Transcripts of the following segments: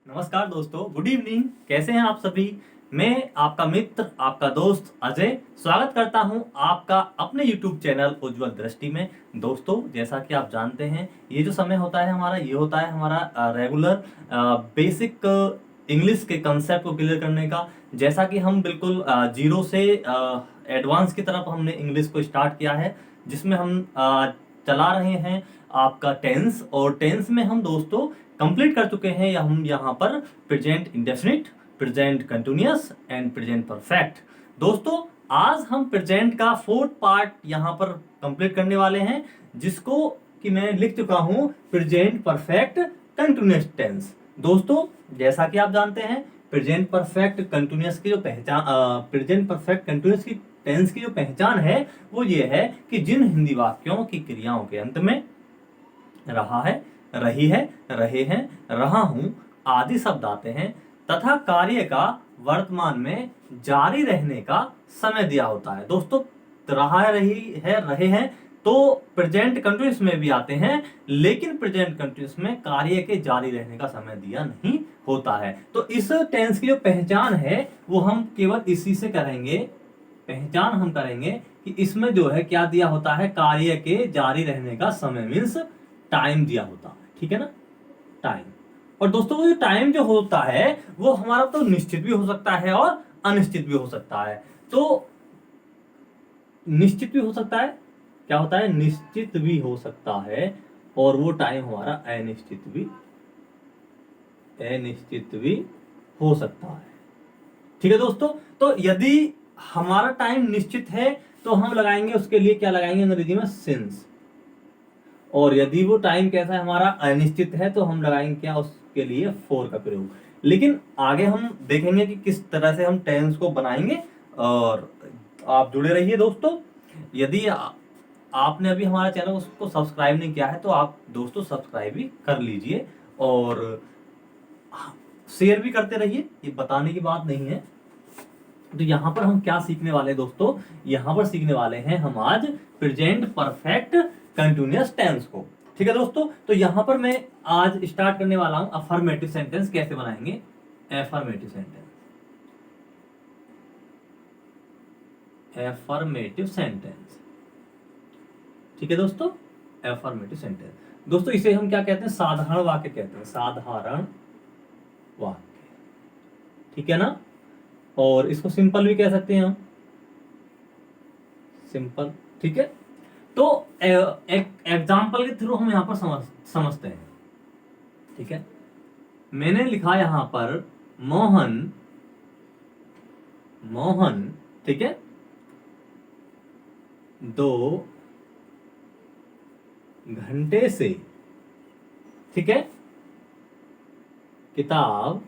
नमस्कार दोस्तों, good evening. कैसे हैं आप सभी। मैं आपका मित्र, आपका दोस्त अजय स्वागत करता हूं आपका अपने YouTube चैनल उज्जवल दृष्टि में। दोस्तों, जैसा कि आप जानते हैं, ये जो समय होता है हमारा, ये होता है हमारा रेगुलर बेसिक इंग्लिश के कंसेप्ट को क्लियर करने का। जैसा कि हम बिल्कुल जीरो से एडवांस की तरफ हमने इंग्लिश को स्टार्ट किया है, जिसमें हम चला रहे हैं आपका टेंस। और टेंस में हम दोस्तों कंप्लीट कर चुके हैं, या हम यहाँ पर present indefinite, present continuous and present perfect. दोस्तों, आज हम प्रेजेंट का फोर्थ पार्ट यहाँ पर कंप्लीट करने वाले हैं, जिसको कि मैं लिख चुका हूँ प्रेजेंट परफेक्ट कंटिन्यूअस टेंस। दोस्तों, जैसा कि आप जानते हैं, प्रेजेंट परफेक्ट कंटिन्यूअस की जो पहचान, प्रेजेंट परफेक्ट कंटिन्यूअस की टेंस की जो पहचान है वो ये है कि जिन हिंदी वाक्यों की क्रियाओं के अंत में रहा है, रही है, रहे हैं, रहा हूं आदि शब्द आते हैं, तथा कार्य का वर्तमान में जारी रहने का समय दिया होता है। दोस्तों, रहा है, रही है, रहे हैं तो प्रेजेंट कंटिन्यूअस में भी आते हैं, लेकिन प्रेजेंट कंटिन्यूअस में कार्य के जारी रहने का समय दिया नहीं होता है। तो इस टेंस की जो पहचान है वो हम केवल इसी से करेंगे। पहचान हम करेंगे कि इसमें जो है क्या दिया होता है, कार्य के जारी रहने का समय मीन्स टाइम दिया होता है। ठीक है ना, टाइम। और दोस्तों, वो जो टाइम जो होता है वो हमारा तो निश्चित भी हो सकता है और अनिश्चित भी हो सकता है। तो निश्चित भी हो सकता है, क्या होता है, निश्चित भी हो सकता है, और वो टाइम हमारा अनिश्चित भी हो सकता है। ठीक है दोस्तों, तो यदि हमारा टाइम निश्चित है तो हम लगाएंगे उसके लिए, क्या लगाएंगे अंग्रेजी में, सिंस। और यदि वो टाइम कैसा है, हमारा अनिश्चित है, तो हम लगाएंगे क्या उसके लिए, फोर का प्रयोग। लेकिन आगे हम देखेंगे कि किस तरह से हम टेंस को बनाएंगे, और आप जुड़े रहिए दोस्तों। यदि आपने अभी हमारा चैनल उसको सब्सक्राइब नहीं किया है तो आप दोस्तों सब्सक्राइब भी कर लीजिए, और शेयर भी करते रहिए, ये बताने की बात नहीं है। तो यहाँ पर हम क्या सीखने वाले हैं दोस्तों, यहाँ पर सीखने वाले हैं हम आज प्रेजेंट परफेक्ट कंटिन्यूअस टेंस को। ठीक है दोस्तों, तो यहाँ पर मैं आज स्टार्ट करने वाला हूं अफर्मेटिव सेंटेंस कैसे बनाएंगे। Affirmative sentence, affirmative sentence. ठीक है दोस्तों, एफर्मेटिव सेंटेंस। दोस्तों, इसे हम क्या कहते हैं, साधारण वाक्य कहते हैं, साधारण वाक्य। ठीक है ना, और इसको सिंपल भी कह सकते हैं हम, सिंपल। ठीक है, तो एक एग्जाम्पल के थ्रू हम यहां पर समझते हैं। ठीक है, मैंने लिखा यहां पर मोहन, मोहन, ठीक है, 2 घंटे से, ठीक है, किताब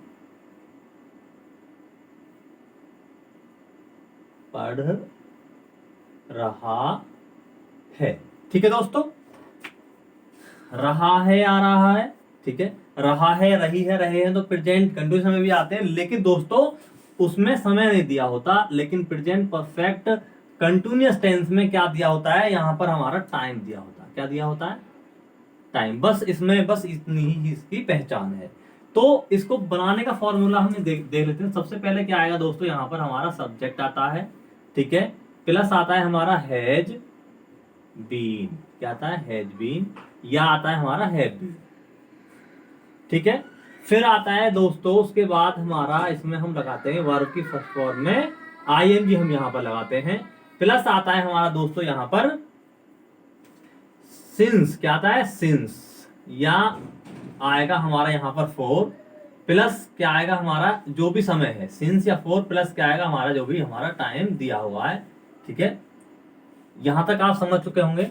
पढ़ रहा है। ठीक है दोस्तों, रहा है, आ रहा है, ठीक है, रहा है, रही है, रहे हैं, तो प्रेजेंट कंटिन्यूअस में भी आते हैं, लेकिन दोस्तों उसमें समय नहीं दिया होता। लेकिन प्रेजेंट परफेक्ट कंटिन्यूअस टेंस में क्या दिया होता है, यहां पर हमारा टाइम दिया होता है। क्या दिया होता है, टाइम। बस इसमें बस इतनी ही इसकी पहचान है। तो इसको बनाने का फॉर्मूला हम देख लेते हैं। सबसे पहले क्या आएगा दोस्तों, यहाँ पर हमारा सब्जेक्ट आता है, ठीक है, प्लस आता है हमारा हैज बीन, क्या आता है, हैज बीन, या आता है हमारा हैव बीन। ठीक है, फिर आता है दोस्तों उसके बाद हमारा, इसमें हम लगाते हैं वर्ब की फर्स्ट फॉर्म में आईएनजी, हम यहाँ पर लगाते हैं। प्लस आता है हमारा दोस्तों यहाँ पर सिंस, क्या आता है, सिंस, या आएगा हमारा यहाँ पर फोर, प्लस क्या आएगा हमारा जो भी समय है, सिंस या फोर, प्लस क्या आएगा हमारा जो भी हमारा टाइम दिया हुआ है। ठीक है, यहां तक आप समझ चुके होंगे।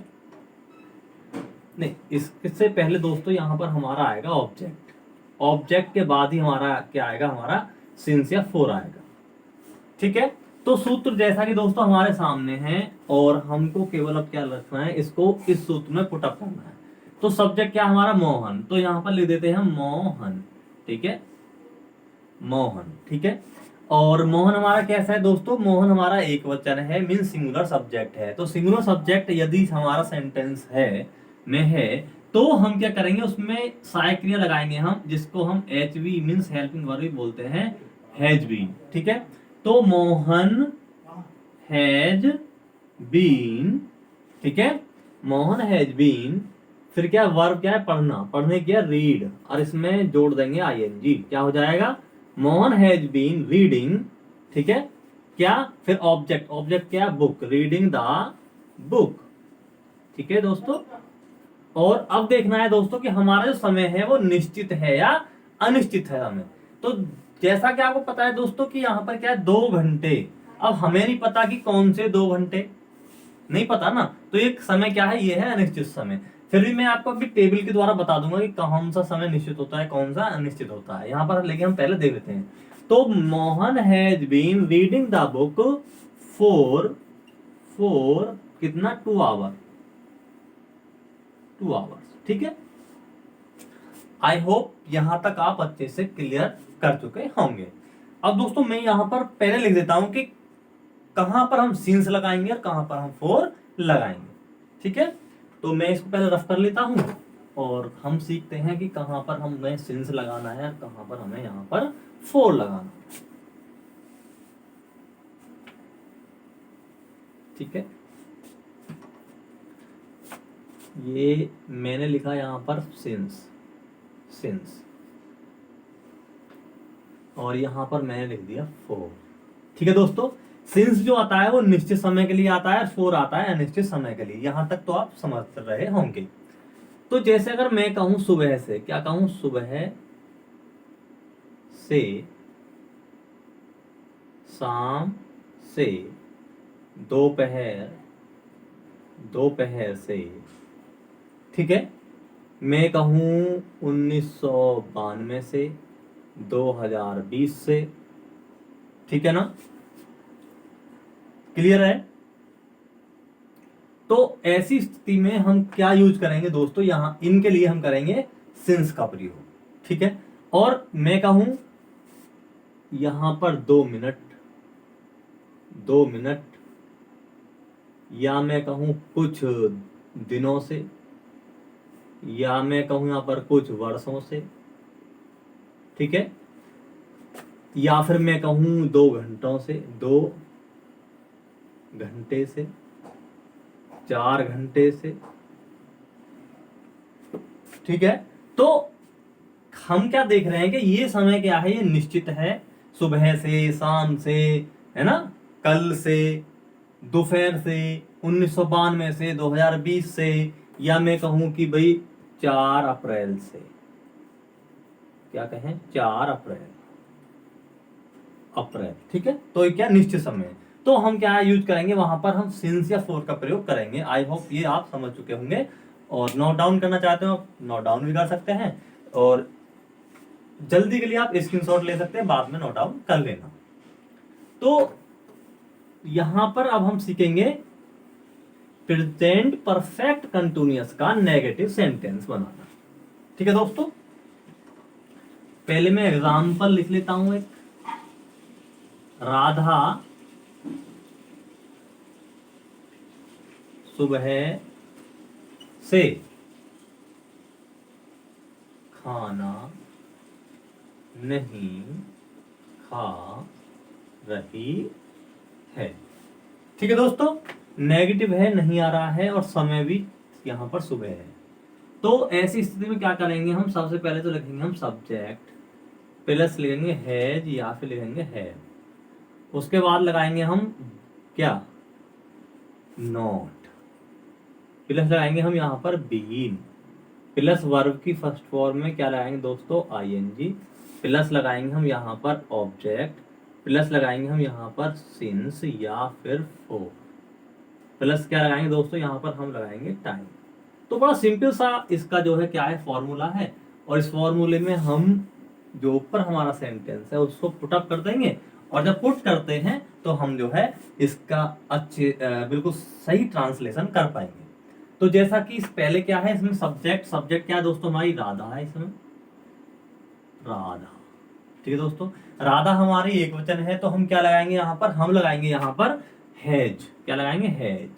नहीं, इससे पहले दोस्तों यहाँ पर हमारा आएगा ऑब्जेक्ट, ऑब्जेक्ट के बाद ही हमारा क्या आएगा, हमारा सिंस या फोर आएगा। ठीक है, तो सूत्र जैसा कि दोस्तों हमारे सामने है, और हमको केवल अब क्या रखना है, इसको इस सूत्र में पुट अप करना है। तो सब्जेक्ट क्या हमारा, मोहन, तो यहाँ पर लिख देते हैं हम मोहन। ठीक है, मोहन। ठीक है, और मोहन हमारा कैसा है दोस्तों, मोहन हमारा एक वचन है, मीन सिंगुलर सब्जेक्ट है। तो सिंगुलर सब्जेक्ट यदि हमारा सेंटेंस है में है, तो हम क्या करेंगे, उसमें सहायक क्रिया लगाएंगे हम, जिसको हम H B means helping verb भी बोलते हैं, हैज बीन। ठीक है, तो मोहन हैज बीन, ठीक है, मोहन हैज बीन, फिर क्या वर्ब क्या है, पढ़ना, पढ़ने क्या, रीड, और इसमें जोड़ देंगे आईएनजी, क्या हो जाएगा, मोहन हैज बीन रीडिंग, ठीक है, क्या, फिर ऑब्जेक्ट, ऑब्जेक्ट क्या, बुक, रीडिंग द बुक। ठीक है दोस्तों, और अब देखना है दोस्तों कि हमारा जो समय है वो निश्चित है या अनिश्चित है समय। तो जैसा कि आपको पता है दोस्तों कि यहाँ पर क्या है, 2 घंटे। अब हमें नहीं पता कि कौन से 2 घंटे, नहीं पता ना, तो एक समय क्या है, ये है अनिश्चित समय। फिर भी मैं आपको अभी टेबल के द्वारा बता दूंगा कि कौन सा समय निश्चित होता है, कौन सा अनिश्चित होता है यहाँ पर, लेकिन हम पहले देख लेते हैं। तो Mohan has been reading the book for कितना, 2 आवर, 2 आवर्स। ठीक है, आई होप यहां तक आप अच्छे से क्लियर कर चुके होंगे। अब दोस्तों मैं यहां पर पहले लिख देता हूं कि कहां पर हम सिंस लगाएंगे और कहां पर हम फॉर लगाएंगे। ठीक है, तो मैं इसको पहले रफ कर लेता हूं और हम सीखते हैं कि कहां पर हमें सिंस लगाना है और कहां पर हमें यहां पर फॉर लगाना है। ठीक है, ये मैंने लिखा यहां पर सिंस, सिंस, और यहां पर मैंने लिख दिया फॉर। ठीक है दोस्तों, सिंस जो आता है वो निश्चित समय के लिए आता है, फॉर आता है अनिश्चित समय के लिए। यहां तक तो आप समझ रहे होंगे। तो जैसे अगर मैं कहूं सुबह से, क्या कहूं, सुबह से, शाम से, दोपहर, दोपहर से। ठीक है, मैं कहूं 1992 से, 2020 से। ठीक है ना, क्लियर है। तो ऐसी स्थिति में हम क्या यूज करेंगे दोस्तों, यहां इनके लिए हम करेंगे सिंस का प्रयोग। ठीक है, और मैं कहूं यहां पर 2 मिनट, 2 मिनट, या मैं कहूं कुछ दिनों से, या मैं कहूं यहां पर कुछ वर्षों से। ठीक है, या फिर मैं कहूं 2 घंटों से, 2 घंटे से, 4 घंटे से। ठीक है, तो हम क्या देख रहे हैं कि ये समय क्या है, ये निश्चित है, सुबह से, शाम से, है ना, कल से, दोपहर से, 1992 से, 2020 से, या मैं कहूं कि भाई 4 अप्रैल से। क्या कहें, 4 अप्रैल, अप्रैल। ठीक है, तो ये क्या निश्चित समय है। तो हम क्या यूज करेंगे, वहां पर हम सिंस या फॉर का प्रयोग करेंगे। आई होप ये आप समझ चुके होंगे, और नोट डाउन करना चाहते हो नोट डाउन भी कर सकते हैं, और जल्दी के लिए आप स्क्रीनशॉट ले सकते हैं, बाद में नोट डाउन कर लेना। तो यहां पर अब हम सीखेंगे प्रेजेंट परफेक्ट कंटिन्यूअस का नेगेटिव सेंटेंस बनाना। ठीक है दोस्तों, पहले मैं एग्जांपल लिख लेता हूं एक। राधा सुबह से खाना नहीं खा रही है। ठीक है दोस्तों, नेगेटिव है, नहीं आ रहा है, और समय भी यहां पर सुबह है। तो ऐसी स्थिति में क्या करेंगे हम, सबसे पहले तो लिखेंगे हम सब्जेक्ट, प्लस लिखेंगे हैज या फिर लिखेंगे है, उसके बाद लगाएंगे हम क्या, नॉट, प्लस लगाएंगे हम यहां पर बीन, प्लस वर्ब की फर्स्ट फॉर्म में क्या लगाएंगे दोस्तों, आईएनजी, प्लस लगाएंगे हम यहां पर ऑब्जेक्ट, प्लस लगाएंगे हम यहां पर सिंस या फिर फॉर, प्लस क्या लगाएंगे दोस्तों, यहां पर हम लगाएंगे टाइम। तो बड़ा सिंपल सा इसका जो है क्या है, फॉर्मूला है, और इस फॉर्मूले में हम जो ऊपर हमारा सेंटेंस है उसको पुट अप कर देंगे, और जब पुट करते हैं तो हम जो है इसका अच्छे बिल्कुल सही ट्रांसलेशन कर पाएंगे। तो जैसा कि इस पहले क्या है, इसमें सब्जेक्ट, सब्जेक्ट क्या है दोस्तों, हमारी राधा है, इसमें राधा। ठीक है दोस्तों, राधा हमारी एक वचन है, तो हम क्या लगाएंगे यहां पर, हम लगाएंगे यहां पर हैज। क्या लगाएंगे, हैज।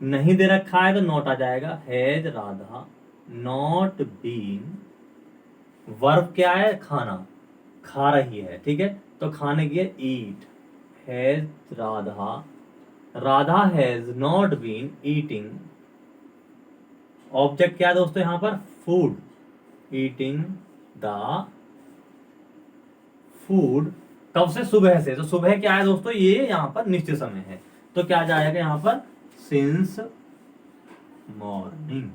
नहीं दे रखा है तो नोट आ जाएगा, has Radha not been, verb क्या है, खाना, खा रही है, ठीक है, तो खाने की है eat. Has Radha, Radha has not been eating, object क्या है दोस्तों यहाँ पर, फूड, ईटिंग द फूड, कब से, सुबह से, तो सुबह क्या है दोस्तों, ये यहाँ पर निश्चित समय है, तो क्या जाएगा यहाँ पर, since morning,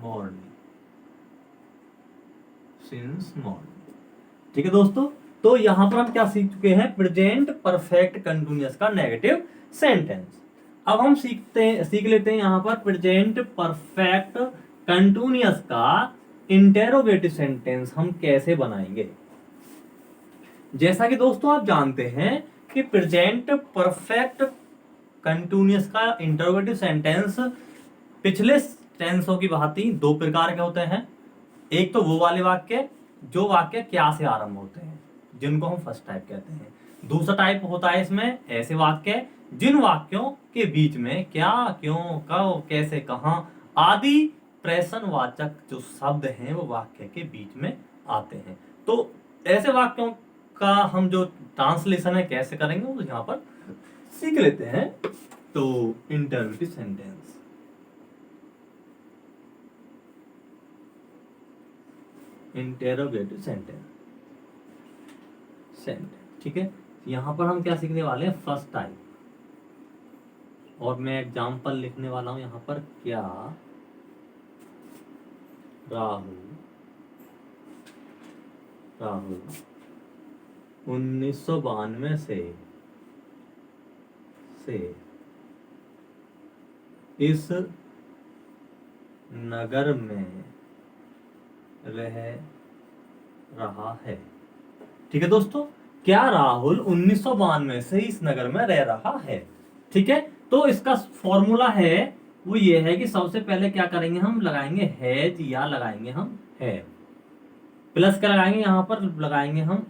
morning, since morning. ठीक है दोस्तों, तो यहां पर हम क्या सीख चुके हैं, प्रेजेंट परफेक्ट कंटिन्यूअस का नेगेटिव सेंटेंस। अब हम सीख लेते हैं यहां पर प्रेजेंट परफेक्ट कंटिन्यूअस का इंटेरोगेटिव सेंटेंस हम कैसे बनाएंगे। जैसा कि दोस्तों आप जानते हैं कि प्रेजेंट परफेक्ट कंटिन्यूअस का इंटेरोगेटिव सेंटेंस पिछले टेंसों की भांति दो प्रकार के होते हैं। एक तो वो वाले वाक्य जो वाक्य क्या से आरंभ होते हैं, जिनको हम फर्स्ट टाइप कहते हैं। दूसरा टाइप होता है इसमें ऐसे वाक्य जिन वाक्यों के बीच में क्या, क्यों, कब, कैसे, कहां आदि प्रश्नवाचक जो शब्द हैं वो वाक्य के बीच में आते हैं। तो ऐसे वाक्यों का हम जो ट्रांसलेशन है कैसे करेंगे वो यहाँ पर सीख लेते हैं। तो इंटरोगेटिव सेंटेंस, इंटेरोगेटिव सेंटेंस, ठीक है। यहां पर हम क्या सीखने वाले हैं, फर्स्ट टाइप, और मैं एग्जांपल लिखने वाला हूं यहां पर, क्या राहुल 1992 से इस नगर में रह रहा है। ठीक है दोस्तों, क्या राहुल 1992 से इस नगर में रह रहा है। ठीक है, तो इसका फॉर्मूला है वो ये है कि सबसे पहले क्या करेंगे, हम लगाएंगे हैज या लगाएंगे हम है, प्लस क्या लगाएंगे यहां पर, लगाएंगे हम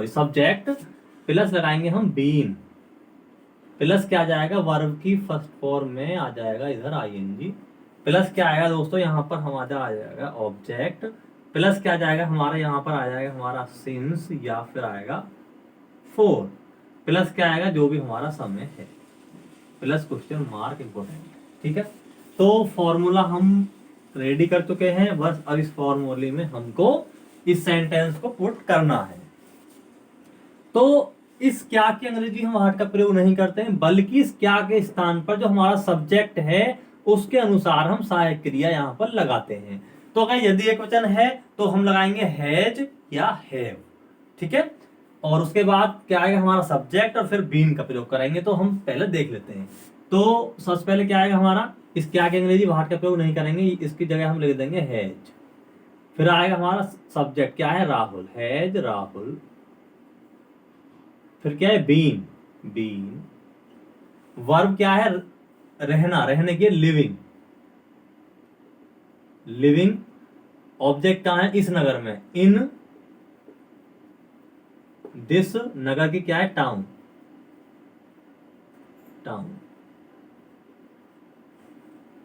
सब्जेक्ट, प्लस लगाएंगे हम बीन, प्लस क्या आ जाएगा, वर्ब की फर्स्ट फॉर्म में आ जाएगा इधर आईएनजी, प्लस क्या आएगा दोस्तों यहाँ पर हमारा आ जाएगा ऑब्जेक्ट, प्लस क्या जाएगा हमारा यहाँ पर आ जाएगा हमारा सिंस या फिर आएगा फोर, प्लस क्या आएगा जो भी हमारा समय है, प्लस क्वेश्चन मार्क इंपोर्टेंट। ठीक है, तो फॉर्मूला हम रेडी कर चुके हैं, बस अब इस फॉर्मूले में हमको इस सेंटेंस को पुट करना है। तो इस क्या की अंग्रेजी हम हार्ट का प्रयोग नहीं करते हैं, बल्कि इस क्या के स्थान पर जो हमारा सब्जेक्ट है उसके अनुसार हम सहायक क्रिया यहाँ पर लगाते हैं। तो अगर यदि एक वचन है तो हम लगाएंगे हैज या हैव। ठीक है, और उसके बाद क्या आएगा हमारा सब्जेक्ट और फिर बीन का प्रयोग करेंगे। तो हम पहले देख लेते हैं। तो सबसे पहले क्या आएगा हमारा, इस क्या के अंग्रेजी हार्ट का प्रयोग नहीं करेंगे, इसकी जगह हम लिख देंगे हैज। फिर आएगा हमारा सब्जेक्ट क्या है, राहुल, हैज राहुल। फिर क्या है, बीन, बीन। वर्ब क्या है, रहना, रहने के, लिविंग, लिविंग। ऑब्जेक्ट कहां है, इस नगर में, इन दिस, नगर की क्या है, टाउन, टाउन।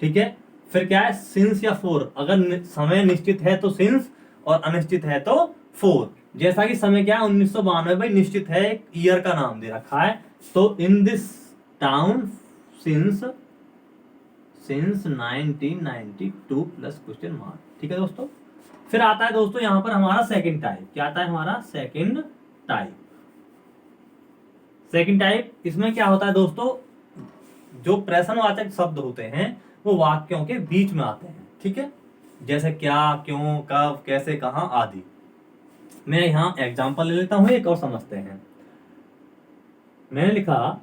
ठीक है, फिर क्या है, सिंस या फोर। अगर समय निश्चित है तो सिंस और अनिश्चित है तो फोर। जैसा कि समय क्या है 1992 भाई निश्चित है, एक ईयर का नाम दे रखा है, तो in this town since 1992 plus question mark. ठीक है दोस्तों, फिर आता है दोस्तों यहां पर हमारा सेकंड टाइप। क्या आता है हमारा सेकंड टाइप। सेकंड टाइप, इसमें क्या होता है दोस्तों, जो प्रश्नवाचक शब्द होते हैं वो वाक्यों के बीच में आते हैं। ठीक है, जैसे क्या, क्यों, कब, कैसे, कहां आदि। मैं यहां एग्जांपल ले लेता हूं एक और समझते हैं। मैंने लिखा,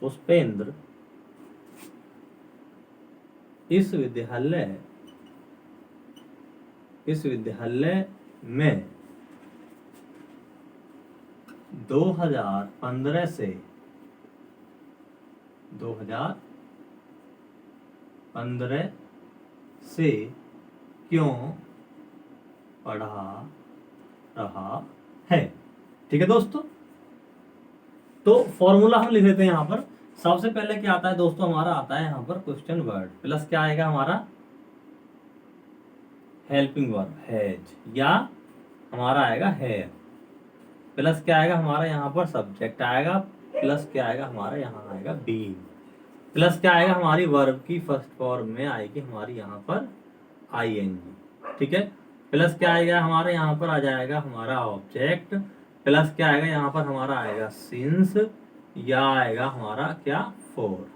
पुष्पेंद्र इस विद्यालय में 2015 से क्यों पढ़ा रहा है। ठीक है दोस्तों, तो फॉर्मूला हम लिख लेते हैं यहाँ पर। सबसे पहले क्या आता है दोस्तों, हमारा आता है यहाँ पर क्वेश्चन वर्ड प्लस क्या आएगा हमारा हेल्पिंग वर्ब हैज, या हमारा आएगा हैव, प्लस क्या आएगा हमारा यहाँ पर सब्जेक्ट आएगा, प्लस क्या आएगा हमारा यहाँ आएगा बीइंग, प्लस क्या आएगा हमारी वर्ब की फर्स्ट फॉर्म में आएगी हमारी यहाँ पर आईएनजी, ठीक है। प्लस क्या आएगा हमारे यहाँ पर आ जाएगा हमारा ऑब्जेक्ट, प्लस क्या आएगा यहाँ पर हमारा आएगा सिंस, या आएगा हमारा क्या फॉर,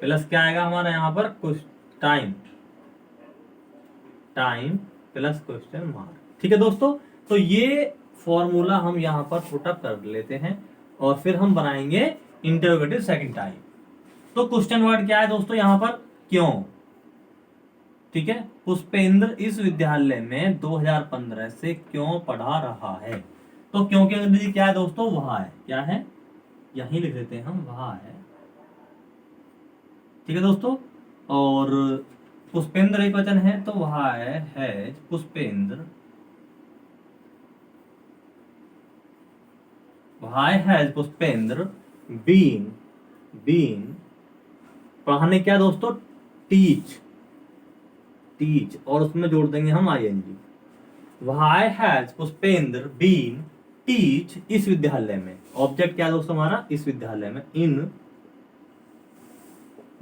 प्लस क्या आएगा हमारा यहाँ पर कुछ time, time plus question mark, ठीक है दोस्तों। तो ये फॉर्मूला हम यहाँ पर पुटअप कर लेते हैं और फिर हम बनाएंगे इंटरोगेटिव सेकंड टाइप। तो क्वेश्चन वर्ड क्या है दोस्तों यहाँ पर, क्यों, ठीक है। पुष्पेंद्र इस विद्यालय में 2015 से क्यों पढ़ा रहा है। तो क्यों की अंग्रेजी क्या है दोस्तों, वह है, क्या है, यही लिख देते हैं हम, वह है, ठीक है दोस्तों। और पुष्पेंद्र एक वचन है तो वह है has Pushpendra, why has Pushpendra been, been पढ़ाने क्या दोस्तों, टीच, टीच और उसमें जोड़ देंगे हम ING. why has Pushpendra been teach इस विद्यालय में, ऑब्जेक्ट क्या दोस्तों हमारा इस विद्यालय में, इन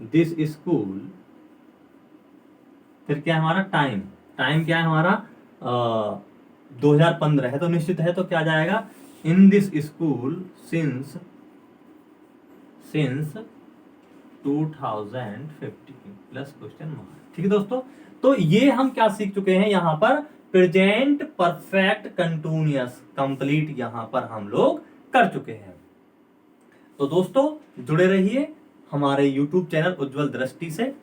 दिस स्कूल, फिर क्या है हमारा टाइम, टाइम क्या है हमारा 2015 है तो निश्चित है, तो क्या जाएगा in this school since 2015 plus question mark, ठीक है दोस्तों। तो ये हम क्या सीख चुके हैं यहाँ पर, प्रेजेंट परफेक्ट कंटिन्यूअस कंप्लीट यहाँ पर हम लोग कर चुके हैं। तो दोस्तों जुड़े रहिए हमारे YouTube चैनल उज्जवल दृष्टि से,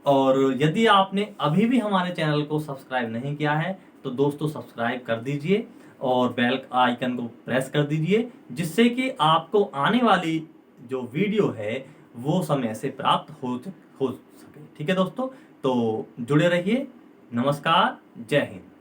और यदि आपने अभी भी हमारे चैनल को सब्सक्राइब नहीं किया है तो दोस्तों सब्सक्राइब कर दीजिए और बेल आइकन को प्रेस कर दीजिए, जिससे कि आपको आने वाली जो वीडियो है वो समय से प्राप्त हो सके, ठीक है दोस्तों। तो जुड़े रहिए, नमस्कार, जय हिंद।